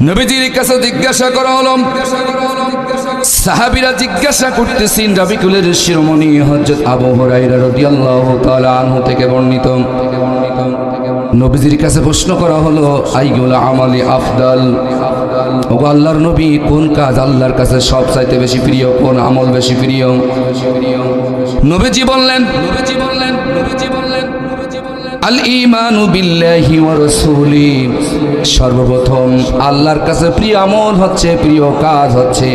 নবীজির কাছে জিজ্ঞাসা করা হলো, সাহাবীরা জিজ্ঞাসা করতেছেন, রাবিকুলের শিরোমণি হযরত আবু হুরায়রা রাদিয়াল্লাহু তাআলা আনহু থেকে বর্ণিত, নবীজির কাছে প্রশ্ন করা হলো, আইয়ুল আমালি আফদাল, ওগো আল্লাহর নবী, কোন কাজ আল্লাহর কাছে সবচাইতে বেশি প্রিয়, কোন আমল বেশি প্রিয়? নবীজি বললেন আল ঈমানু বিল্লাহি ওয়া রাসূলি, সর্বপ্রথম আল্লাহর কাছে প্রিয় আমল হচ্ছে, প্রিয় কাজ হচ্ছে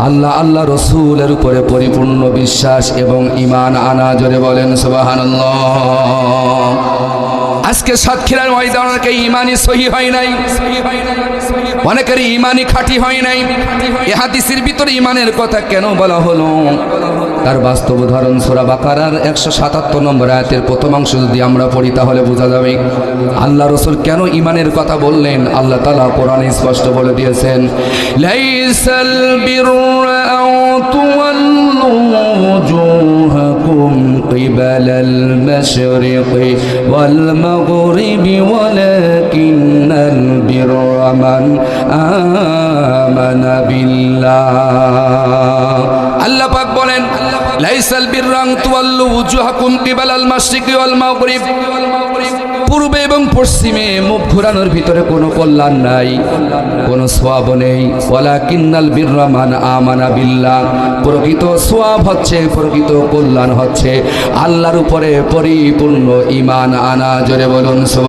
আল্লাহ আল্লাহ রাসূলের উপরে পরিপূর্ণ বিশ্বাস এবং ঈমান আনা। জোরে বলেন সুবহানাল্লাহ। আজকে সাতক্ষীরার ময়দানে অনেকের ঈমানই সহিহ হয় নাই, অনেকের ঈমানই খাঁটি হয় নাই। এই হাদিসের ভিতরে ঈমানের কথা কেন বলা হলো, তার বাস্তব উদাহরণ সূরা বাকারার 177 নম্বর আয়াতের প্রথমাংশ যদি আমরা পড়ি তাহলে বোঝা যাবে আল্লাহ রাসূল কেন ঈমানের কথা বললেন। আল্লাহ তাআলা কোরআনে স্পষ্ট বলে দিয়েছেন, লাইসাল বিররা আও তুওয়াল্লু ওয়াজুহাকুম কিবালাল মাশরিকি ওয়াল মাগরিবি ওয়ালাকিন্নাল বিররা মান আমানা বিল্লাহ। আল্লাহ পাক বলেন, লাইসাল বিররা আন তুওয়াল্লু ওয়াজুহাকুম কিবালাল মাশরিকি ওয়াল মাগরিব, পূর্বে এবং পশ্চিমে মুখ ঘোরানোর ভিতরে কোনো কল্যাণ নাই, কোনো সওয়াব নেই। ওয়ালাকিন্নাল বিররা মান আমানা বিল্লাহ, প্রকৃত সওয়াব হচ্ছে, প্রকৃত কল্যাণ হচ্ছে আল্লাহর উপরে পরিপূর্ণ ঈমান আনা। জোরে বলুন।